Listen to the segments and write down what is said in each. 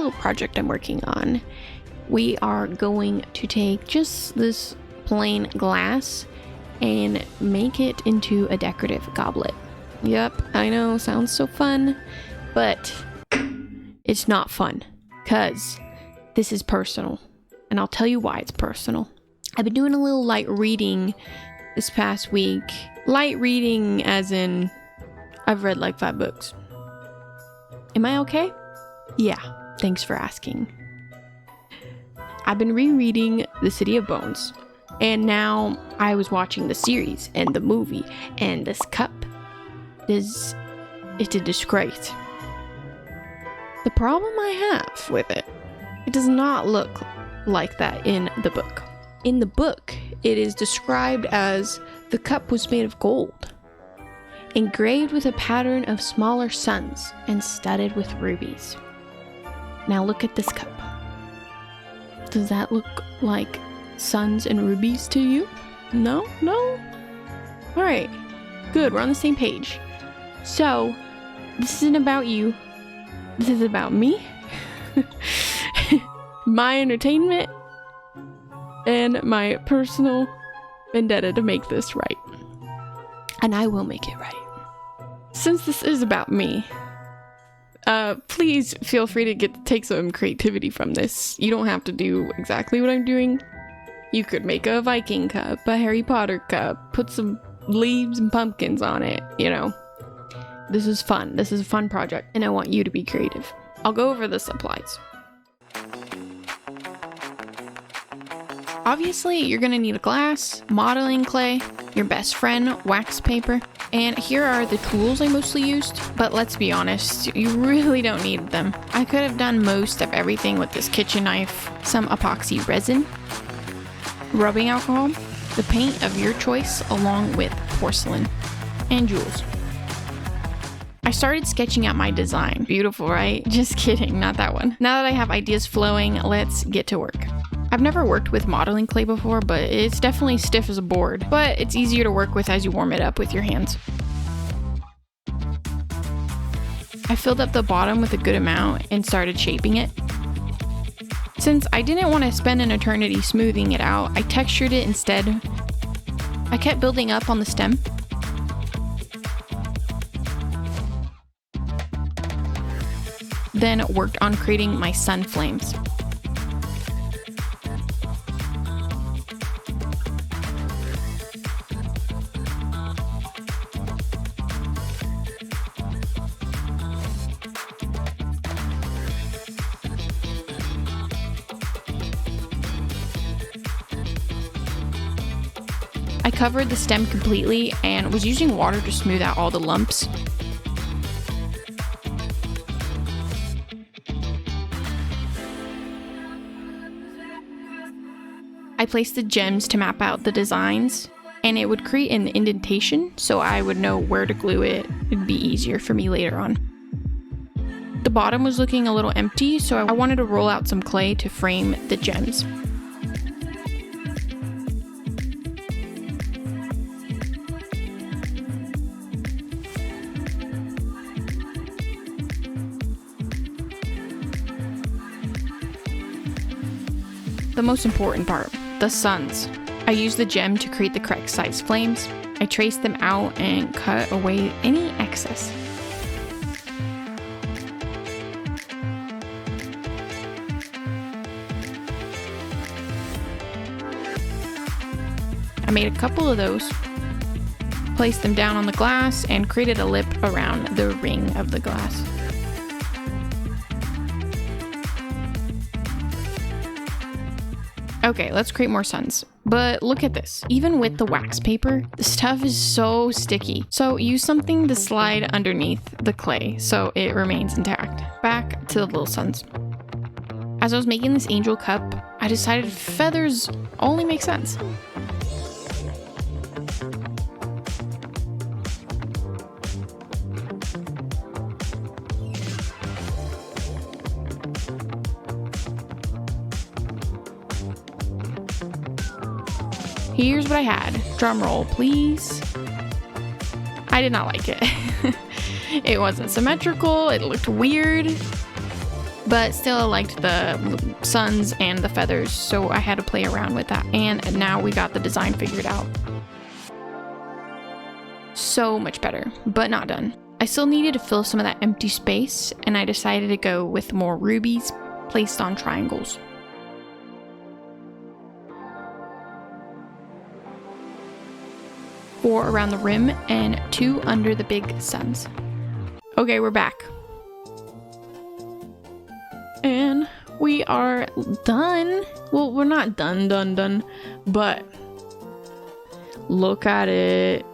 little project I'm working on. We are going to take just this plain glass and make it into a decorative goblet. Yep, I know, sounds so fun, but it's not fun, because this is personal, and I'll tell you why it's personal. I've been doing a little light reading this past week. Light reading as in, I've read like 5 books. Am I okay? Yeah, thanks for asking. I've been rereading The City of Bones, and now I was watching the series and the movie, and this cup it's a disgrace. The problem I have with it does not look like that in the book. In the book, it is described as the cup was made of gold, engraved with a pattern of smaller suns and studded with rubies. Now look at this cup. Does that look like suns and rubies to you? No? No? Alright, good, we're on the same page. So, this isn't about you. This is about me, my entertainment, and my personal vendetta to make this right. And I will make it right. Since this is about me, please feel free to take some creativity from this. You don't have to do exactly what I'm doing. You could make a Viking cup, a Harry Potter cup, put some leaves and pumpkins on it, you know. This is fun. This is a fun project, and I want you to be creative. I'll go over the supplies. Obviously, you're gonna need a glass, modeling clay, your best friend, wax paper, and here are the tools I mostly used, but let's be honest, you really don't need them. I could have done most of everything with this kitchen knife, some epoxy resin, rubbing alcohol, the paint of your choice, along with porcelain, and jewels. I started sketching out my design. Beautiful, right? Just kidding, not that one. Now that I have ideas flowing, let's get to work. I've never worked with modeling clay before, but it's definitely stiff as a board, but it's easier to work with as you warm it up with your hands. I filled up the bottom with a good amount and started shaping it. Since I didn't want to spend an eternity smoothing it out, I textured it instead. I kept building up on the stem. Then worked on creating my sun flames. I covered the stem completely and was using water to smooth out all the lumps. I placed the gems to map out the designs, and it would create an indentation so I would know where to glue it. It'd be easier for me later on. The bottom was looking a little empty, so I wanted to roll out some clay to frame the gems. The most important part, the suns. I used the gem to create the correct size flames. I traced them out and cut away any excess. I made a couple of those, placed them down on the glass, and created a lip around the ring of the glass. Okay, let's create more suns. But look at this. Even with the wax paper, the stuff is so sticky. So use something to slide underneath the clay so it remains intact. Back to the little suns. As I was making this angel cup, I decided feathers only make sense. Here's what I had. Drum roll, please. I did not like it. It wasn't symmetrical, it looked weird. but still I liked the suns and the feathers, so I had to play around with that. And now we got the design figured out. So much better, but not done. I still needed to fill some of that empty space, and I decided to go with more rubies placed on triangles. 4 around the rim and 2 under the big suns. Okay, we're back. And we are done. Well, we're not done, but look at it.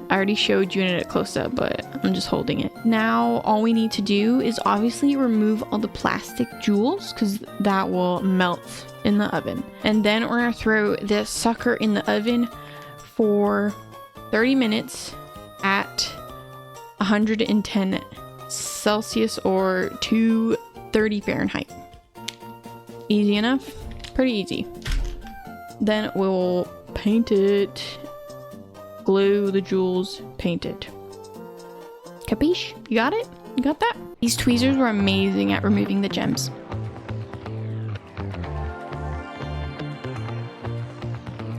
I already showed you in a close up, but I'm just holding it. Now, all we need to do is obviously remove all the plastic jewels because that will melt in the oven. And then we're gonna throw this sucker in the oven for 30 minutes at 110 Celsius or 230 Fahrenheit. Easy enough? Pretty easy. Then we'll paint it, glue the jewels, paint it. Capiche? You got it? You got that? These tweezers were amazing at removing the gems.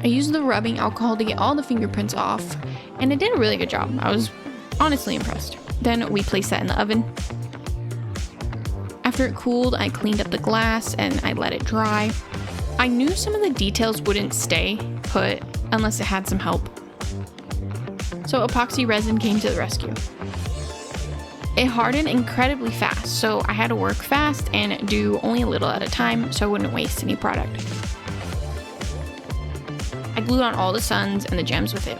I used the rubbing alcohol to get all the fingerprints off, and it did a really good job. I was honestly impressed. Then we placed that in the oven. After it cooled, I cleaned up the glass and I let it dry. I knew some of the details wouldn't stay put unless it had some help. So epoxy resin came to the rescue. It hardened incredibly fast, so I had to work fast and do only a little at a time so I wouldn't waste any product. I glued on all the suns and the gems with it.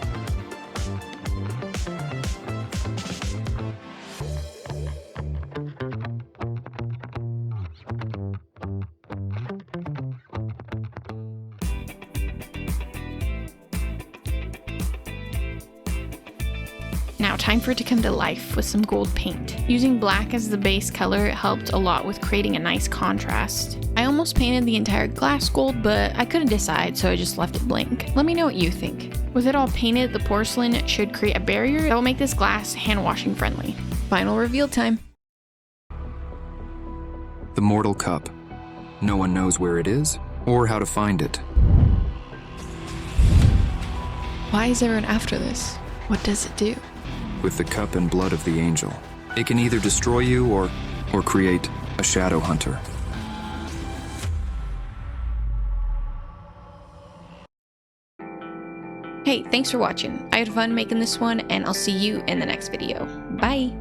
Now, time for it to come to life with some gold paint. Using black as the base color helped a lot with creating a nice contrast. I almost painted the entire glass gold, but I couldn't decide, so I just left it blank. Let me know what you think. With it all painted, the porcelain should create a barrier that will make this glass hand washing friendly. Final reveal time. The mortal cup. No one knows where it is or how to find it. Why is everyone after this? What does it do? With the cup and blood of the angel, it can either destroy you or create a shadow hunter. Hey, thanks for watching. I had fun making this one, and I'll see you in the next video. Bye!